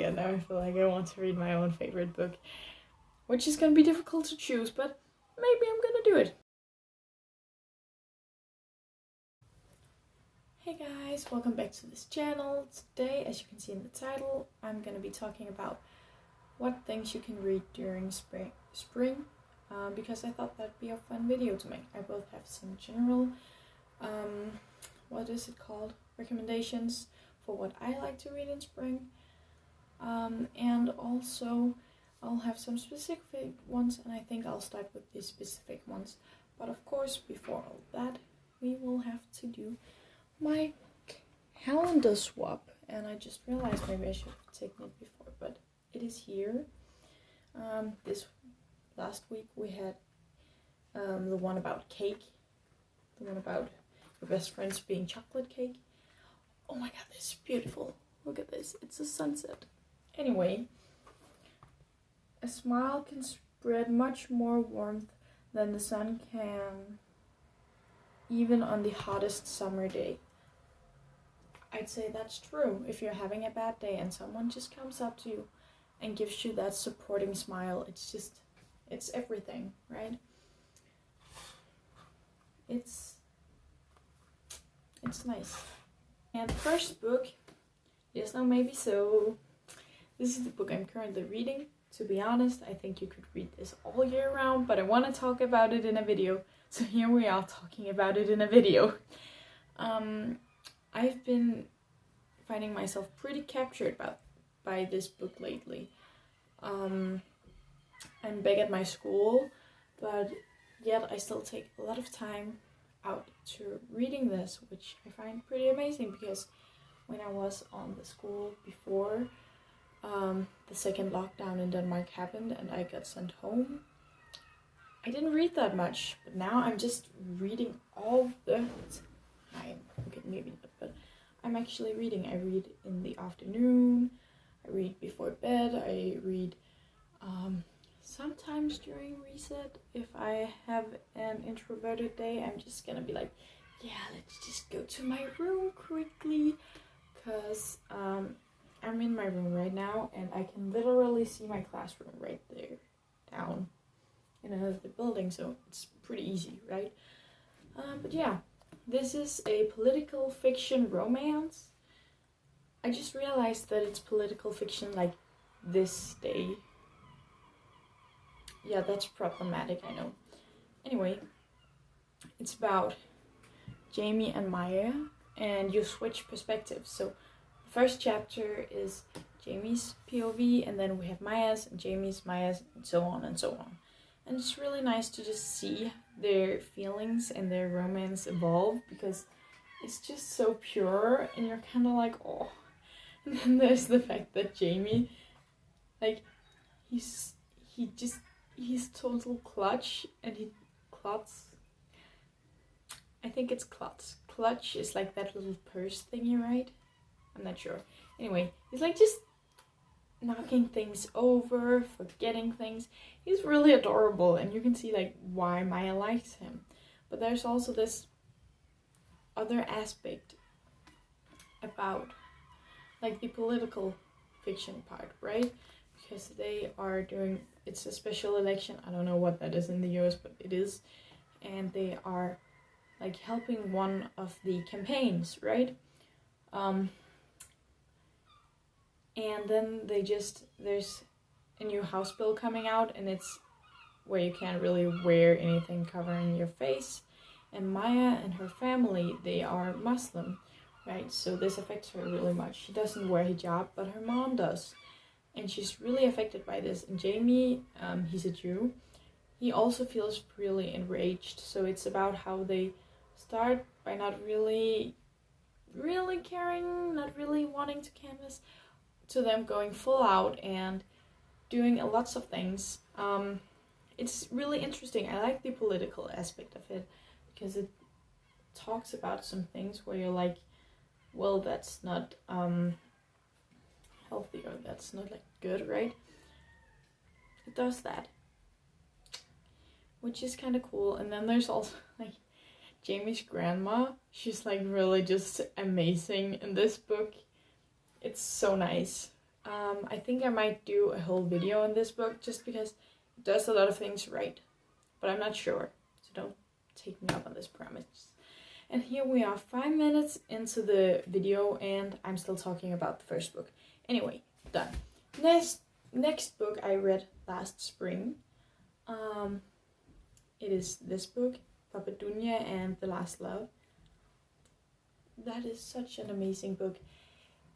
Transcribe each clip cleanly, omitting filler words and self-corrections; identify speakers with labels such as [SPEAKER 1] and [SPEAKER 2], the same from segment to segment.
[SPEAKER 1] and now I feel like I want to read my own favorite book, which is gonna be difficult to choose, but maybe I'm gonna do it. Hey guys, welcome back to this channel. Today, as you can see in the title, I'm gonna be talking about what things you can read during spring, because I thought that'd be a fun video to make. I both have some general, what is it called? Recommendations for what I like to read in spring, and also I'll have some specific ones, and I think I'll start with these specific ones. But of course, before all that, we will have to do my calendar swap, and I just realized maybe I should have taken it before, but it is here. This last week we had the one about cake, the one about your best friends being chocolate cake. Oh my god, this is beautiful. Look at this, it's a sunset. Anyway, a smile can spread much more warmth than the sun can, even on the hottest summer day. I'd say that's true. If you're having a bad day and someone just comes up to you and gives you that supporting smile, it's everything, right? It's nice. And the first book, Yes, No, Maybe So. This is the book I'm currently reading. To be honest, I think you could read this all year round, but I want to talk about it in a video. So here we are talking about it in a video. I've been finding myself pretty captured by this book lately. I'm back at my school, but yet I still take a lot of time out to reading this, which I find pretty amazing, because when I was on the school before the second lockdown in Denmark happened and I got sent home, I didn't read that much, but now I'm just reading all the time. Okay, maybe not, but I'm actually reading. I read in the afternoon, I read before bed, I read sometimes during reset. If I have an introverted day, I'm just gonna be like, yeah, let's just go to my room quickly, because I'm in my room right now and I can literally see my classroom right there down in another building, so it's pretty easy, right? But yeah, this is a political fiction romance. I just realized that it's political fiction like this day. Yeah, that's problematic, I know. Anyway, it's about Jamie and Maya, and you switch perspectives. So the first chapter is Jamie's POV, and then we have Maya's and Jamie's, Maya's, and so on and so on. And it's really nice to just see their feelings and their romance evolve, because it's just so pure and you're kind of like, oh. And then there's the fact that Jamie, like, he's total clutch, and he klutz. I think it's klutz. Clutch is like that little purse thingy, right? I'm not sure. Anyway, he's like just knocking things over, forgetting things. He's really adorable, and you can see like why Maya likes him. But there's also this other aspect about like the political fiction part, right? Because they are doing, it's a special election. I don't know what that is in the US, but it is. And they are like helping one of the campaigns, right? And then there's a new House bill coming out, and it's where you can't really wear anything covering your face. And Maya and her family, they are Muslim, right? So this affects her really much. She doesn't wear hijab, but her mom does. And she's really affected by this. And Jamie, he's a Jew. He also feels really enraged. So it's about how they start by not really caring, not really wanting to canvas, to them going full out and doing lots of things. It's really interesting. I like the political aspect of it, because it talks about some things where you're like, well, that's not healthy, or that's not like good, right? It does that, which is kind of cool. And then there's also like Jamie's grandma. She's like really just amazing in this book. It's so nice. I think I might do a whole video on this book just because it does a lot of things right, but I'm not sure, so don't take me up on this promise. And here we are 5 minutes into the video and I'm still talking about the first book. Anyway, done. Next book I read last spring. It is this book, Papa Dunja and The Last Love. That is such an amazing book.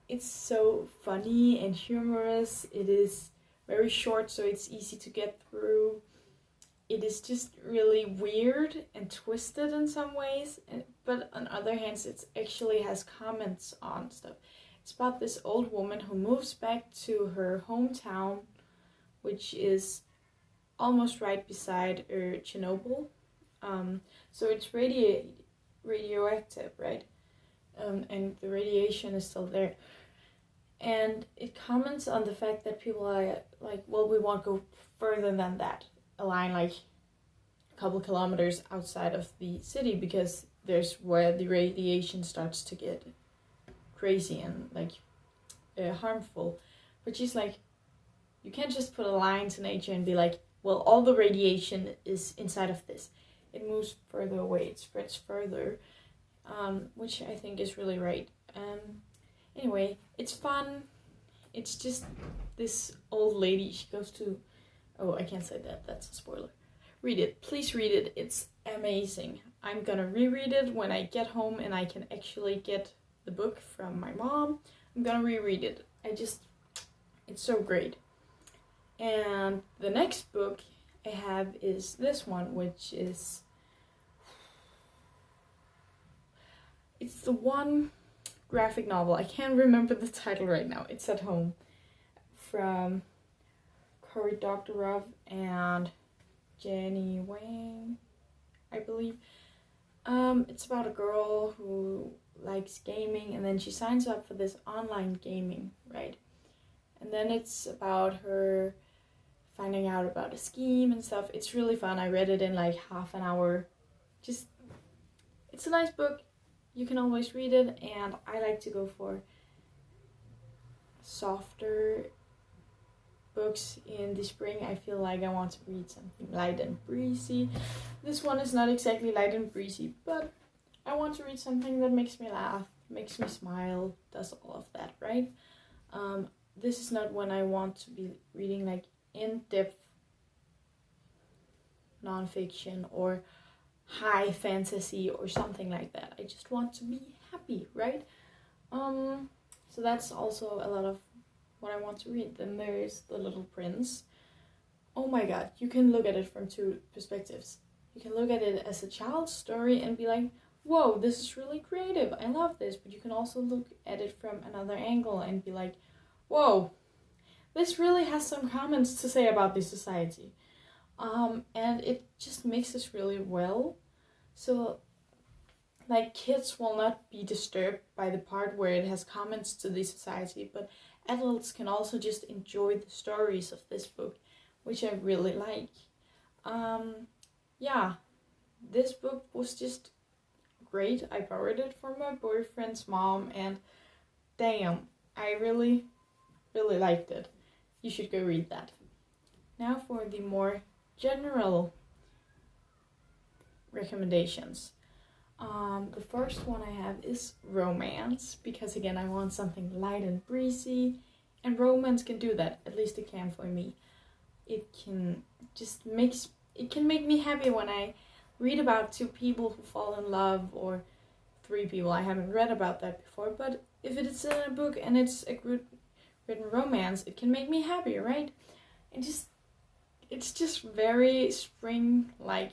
[SPEAKER 1] It's so funny and humorous. It is very short, so it's easy to get through. It is just really weird and twisted in some ways, but on other hands, it actually has comments on stuff. It's about this old woman who moves back to her hometown, which is almost right beside Chernobyl. So it's radioactive, right? And the radiation is still there. And it comments on the fact that people are like, well, we won't go further than that. A line like a couple kilometers outside of the city because there's where the radiation starts to get crazy and like harmful. But she's like, you can't just put a line to nature and be like, well, all the radiation is inside of this. It moves further away, it spreads further, which I think is really right. Anyway, it's fun. It's just this old lady, she goes to... Oh, I can't say that. That's a spoiler. Read it. Please read it. It's amazing. I'm gonna reread it when I get home and I can actually get the book from my mom. I'm gonna reread it. It's so great. And the next book I have is this one, which is... It's the one graphic novel. I can't remember the title right now. It's at home. From Cory Doctorow and Jenny Wang, I believe. It's about a girl who likes gaming and then she signs up for this online gaming, right? And then it's about her finding out about a scheme and stuff. It's really fun. I read it in like half an hour. It's a nice book. You can always read it, and I like to go for softer books in the spring. I feel like I want to read something light and breezy. This one is not exactly light and breezy, but I want to read something that makes me laugh, makes me smile, does all of that, right? This is not when I want to be reading like in-depth nonfiction or high fantasy or something like that. I just want to be happy, right? So that's also a lot of what I want to read. Then there's The Little Prince. Oh my god, you can look at it from two perspectives. You can look at it as a child's story and be like, whoa, this is really creative, I love this. But you can also look at it from another angle and be like, whoa, this really has some comments to say about the society. And it just mixes really well. So, like, kids will not be disturbed by the part where it has comments to the society, but adults can also just enjoy the stories of this book, which I really like. Yeah, this book was just great. I borrowed it from my boyfriend's mom, and damn, I really, really liked it. You should go read that. Now for the more general recommendations. The first one I have is romance, because again I want something light and breezy, and romance can do that. At least it can for me. It can make me happy when I read about two people who fall in love, or three people. I haven't read about that before, but if it's in a book and it's a good written romance, it can make me happy, right? It's just very spring-like,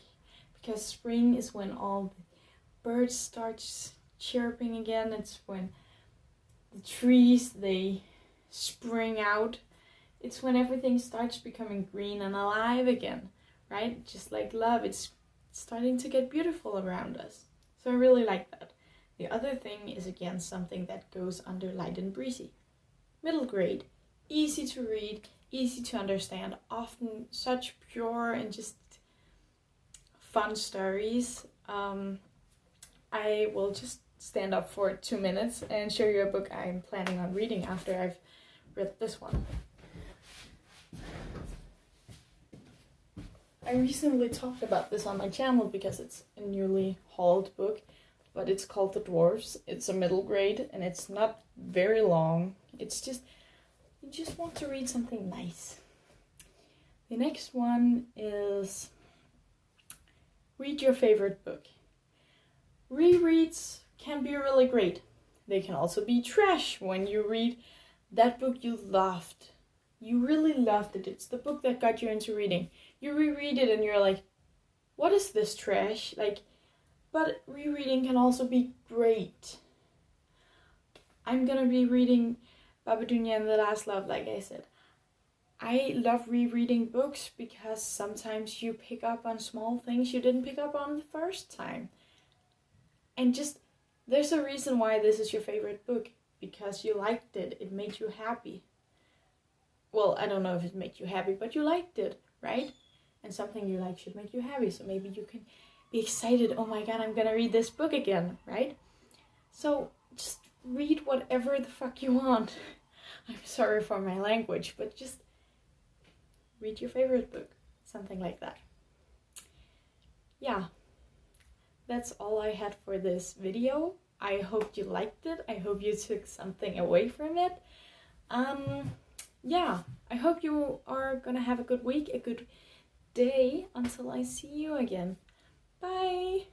[SPEAKER 1] because spring is when all the birds start chirping again. It's when the trees, they spring out. It's when everything starts becoming green and alive again, right? Just like love, it's starting to get beautiful around us. So I really like that. The other thing is again something that goes under light and breezy. Middle grade, easy to read, easy to understand, often such pure and just fun stories. I will just stand up for 2 minutes and show you a book I'm planning on reading after I've read this one. I recently talked about this on my channel because it's a newly hauled book, but it's called The Dwarfs. It's a middle grade and it's not very long. It's just, you just want to read something nice. The next one is read your favorite book. Rereads can be really great. They can also be trash when you read that book you loved. You really loved it. It's the book that got you into reading. You reread it and you're like, what is this trash? But rereading can also be great. I'm gonna be reading Dunja and the Last Love, like I said. I love rereading books because sometimes you pick up on small things you didn't pick up on the first time. And just, there's a reason why this is your favorite book. Because you liked it. It made you happy. Well, I don't know if it made you happy, but you liked it, right? And something you like should make you happy. So maybe you can be excited. Oh my god, I'm gonna read this book again, right? So just read whatever the fuck you want. I'm sorry for my language, but just read your favorite book. Something like that. Yeah. That's all I had for this video. I hope you liked it. I hope you took something away from it. Yeah, I hope you are gonna have a good week, a good day until I see you again. Bye!